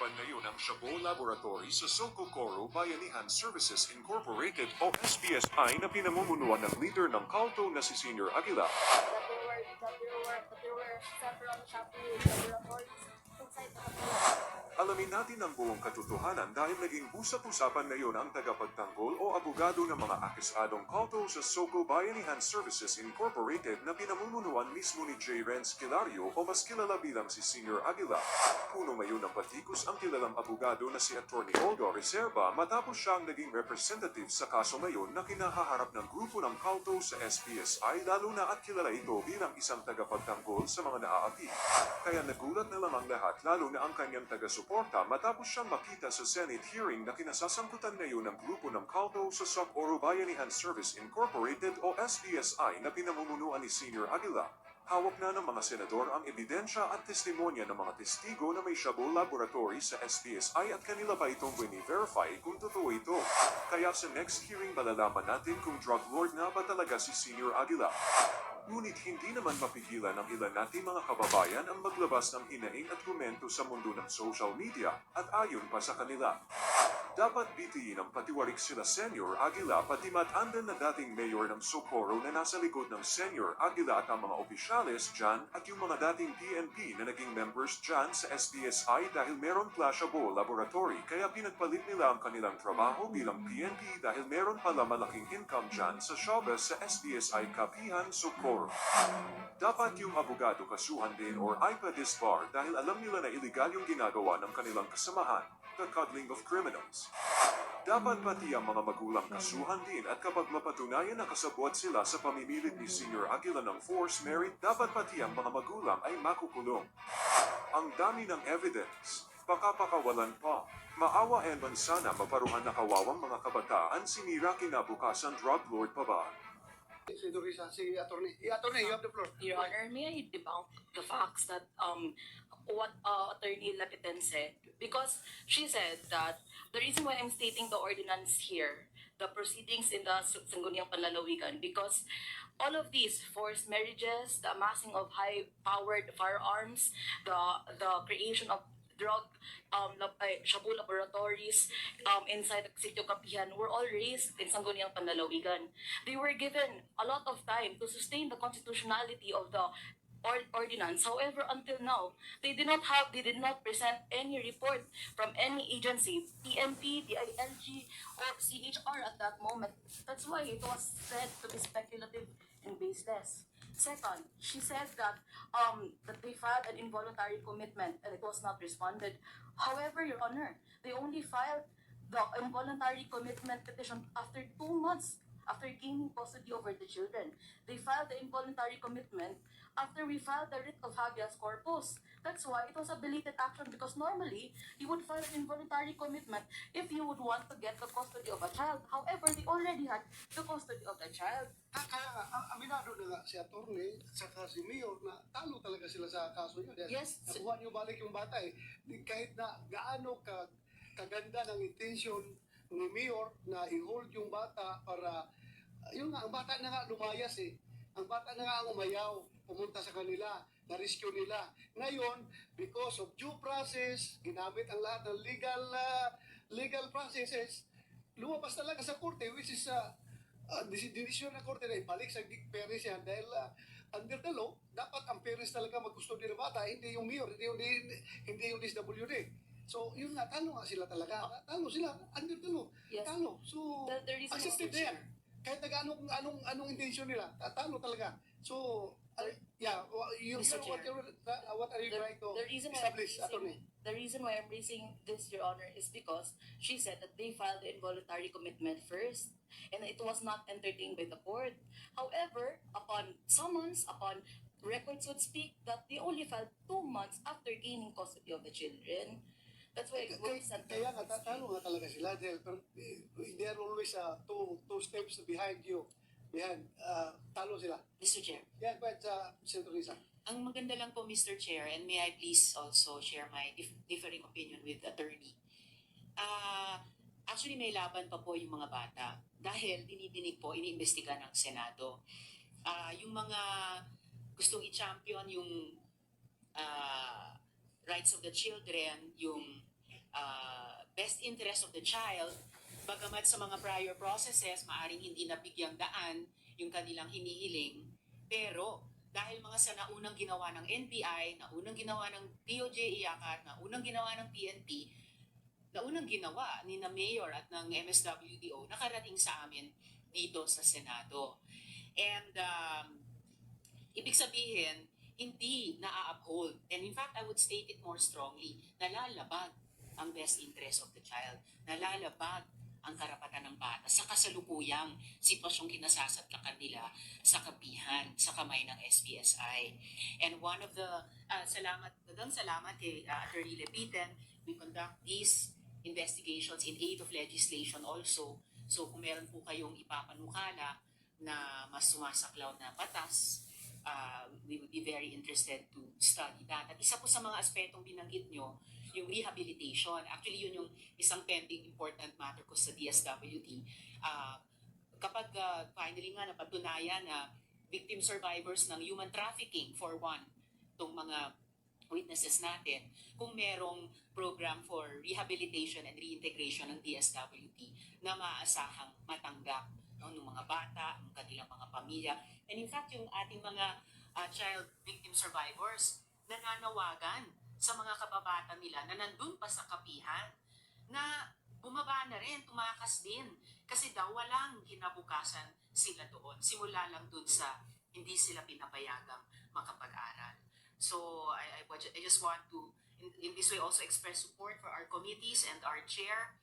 Nagtaguyod ngayon ang Shabu Laboratory sa Socorro Bayanihan Services Incorporated o SBSI na pinamumunuan ng leader ng Calto na si Senior Aguila. There were several Shabu laboratories inside the Kapila. Alamin natin ang buong katotohanan dahil naging usap-usapan ngayon ang tagapagtanggol o abogado ng mga akisadong Calto sa Soco Bayanihan Services Incorporated na pinamumunuan mismo ni J. Renz Kilario o mas kilala bilang si Senior Aguila. Puno ngayon ng patikos ang kilalang abogado na si Atty. Olga Reserva matapos siyang naging representative sa kaso ngayon na kinahaharap ng grupo ng Calto sa SPSI lalo na at kilala ito bilang isang tagapagtanggol sa mga naaapi. Kaya nagulat na lang ang lahat lalo na ang kanyang taga-suporta matapos siyang makita sa Senate hearing na kinasasangkutan ngayon ng grupo ng Calto sa Socorro Bayanihan Service Incorporated o SBSI na pinamumunuan ni Senior Aguila. Hawak na ng mga senador ang ebidensya at testimonya ng mga testigo na may Shabu Laboratory sa SBSI at kanila pa itong verify kung totoo ito. Kaya sa next hearing malalaman natin kung drug lord na ba talaga si Senior Aguila. Ngunit hindi naman mapigilan ng ilan nating mga kababayan ang maglabas ng hinaing at komento sa mundo ng social media at ayon pa sa kanila. Dapat bitiin ang patiwarik sila Senior Aguila pati matandan na dating mayor ng Socorro na nasa likod ng Senior Aguila at ang mga opisyales dyan at yung mga dating PNP na naging members dyan sa SBSI dahil meron pala Shabu Laboratory kaya pinagpalit nila ang kanilang trabaho bilang PNP dahil meron pala malaking income dyan sa showbiz sa SBSI Kapihan, Socorro. Dapat yung abogado kasuhan din or ipa-disbar dahil alam nila na illegal yung ginagawa ng kanilang kasamahan, the cuddling of criminals. Dapat pati ang mga magulang kasuhan din at kapag mapatunayan na kasabwat sila sa pamimilit ni Senior Aguila ng forced marriage, dapat pati ang mga magulang ay makukulong. Ang dami ng evidence, pakapakawalan pa. Maawa man sana maparuhan na kawawang mga kabataan sinira kinabukasan drug lord pa ba? Senator Risa, si Attorney. Attorney, you have the floor. Your Honor, may I debunk the facts that what Attorney Lapiten said? Because she said that the reason why I'm stating the ordinance here, the proceedings in the Sangguniang Panlalawigan, because all of these forced marriages, the amassing of high-powered firearms, the creation of drug Shabu laboratories inside the city of Kapihan were all raised in Sangguniang Panlalawigan. They were given a lot of time to sustain the constitutionality of the ordinance. However, until now, they did not present any report from any agency, PNP, DILG, or CHR at that moment. That's why it was said to be speculative and baseless. Second, she said that they filed an involuntary commitment and it was not responded. However, Your Honor, they only filed the involuntary commitment petition after 2 months after gaining custody over the children. They filed the involuntary commitment after we filed the writ of habeas corpus. That's why it was a belated action because normally you would file an involuntary commitment if you would want to get the custody of a child. However, they already had the custody of the child. Kaya aminado na nga si Attorney at saka si Mayor na talo talaga sila sa kaso niyo. Yes. Nakuha niyo balik yung bata eh. Kahit na gaano kaganda ng intention ni Mayor na i-hold yung bata para yun nga, ang bata na nga lumayas eh. Ang bata na nga ang umayaw, pumunta sa kanila, na-rescue nila. Ngayon, because of due process, ginamit ang lahat ng legal processes, lumabas talaga sa korte, which is decision ng korte na ibalik sa parents yan dahil under the law, dapat ang parents talaga mag-custody ng bata, hindi yung mayor, hindi yung DSWD. So, yun nga, talo nga sila talaga. Talo sila, under the law. Yes. Talo. So, The reason accepted is- na yan. Kahit anong intention nila, talo talaga. So, yeah, Mr. Chair. what are you trying to The reason why I'm establish, raising- Attorney? The reason why I'm raising this, Your Honor, is because she said that they filed the involuntary commitment first and it was not entertained by the court. However, upon summons, upon records would speak that they only filed 2 months after gaining custody of the children. That's why it was sent. Kaya nga, talo nga talaga sila dahil they are always two steps behind you. Talo sila. Mr. Chair, Yan, but Senator Risa. ang maganda lang po, Mr. Chair, and may I please also share my differing opinion with the attorney. Actually, may laban pa po yung mga bata dahil dinidinig po, iniimbestiga ng Senado. Yung mga gustong i-champion yung rights of the children, yung best interest of the child, bagamat sa mga prior processes, maaring hindi nabigyang daan yung kanilang hinihiling, pero dahil mga sa naunang ginawa ng NBI, naunang ginawa ng DOJ IACAT, naunang ginawa ng PNP, naunang ginawa ni na Mayor at ng MSWDO, nakarating sa amin dito sa Senado. And ibig sabihin, hindi na-uphold. And in fact, I would state it more strongly, nalalabag ang best interest of the child, nalalabag ang karapatan ng bata sa kasalukuyang sitwasyong kinasasatlakan nila sa kapihan, sa kamay ng SBSI. And one of the, salamat kay Attorney Lepitan, we conduct these investigations in aid of legislation also. So kung meron po kayong ipapanukala na mas sumasaklaw na batas, we would be very interested to study that. At isa po sa mga aspetong binanggit nyo, yung rehabilitation. Actually, yun yung isang pending important matter ko sa DSWD. Kapag finally nga napatunayan na victim survivors ng human trafficking for one, itong mga witnesses natin, kung merong program for rehabilitation and reintegration ng DSWD na maaasahang matanggap ng mga bata, ng kanilang mga pamilya. And in fact, yung ating mga child victim survivors, nananawagan sa mga kababata nila na nandun pa sa kapihan na bumaba na rin, tumakas din. Kasi daw walang kinabukasan sila doon. Simula lang dun sa hindi sila pinapayagang makapag-aral. So I just want to, in this way, also express support for our committees and our chair